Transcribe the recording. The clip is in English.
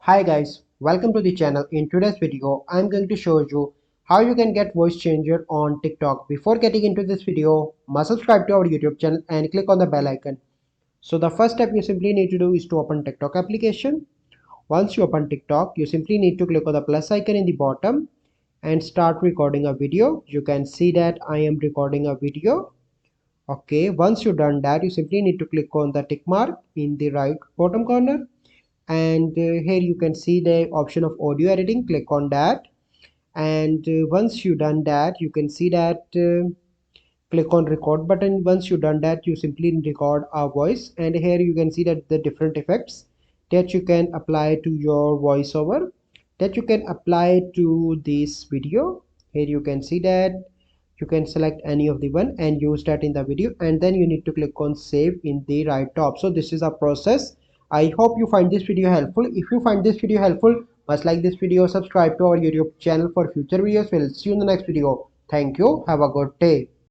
Hi guys, welcome to the channel. In today's video, I'm going to show you how you can get voice changer on TikTok. Before getting into this video, must subscribe to our YouTube channel and click on the bell icon. So the first step you simply need to do is to open TikTok application. Once you open TikTok, you simply need to click on the plus icon in the bottom and start recording a video. You can see that I am recording a video. Okay, once you've done that, you simply need to click on the tick mark in the right bottom corner, and here you can see the option of audio editing. Click on that, and once you done that, you can see that click on record button. Once you done that, you simply record a voice, and here you can see that the different effects that you can apply to your voiceover, that you can apply to this video. Here you can see that you can select any of the one and use that in the video, and then you need to click on save in the right top. So this is a process. I hope you find this video helpful. If you find this video helpful, must like this video, subscribe to our YouTube channel for future videos. We'll see you in the next video. Thank you. Have a good day.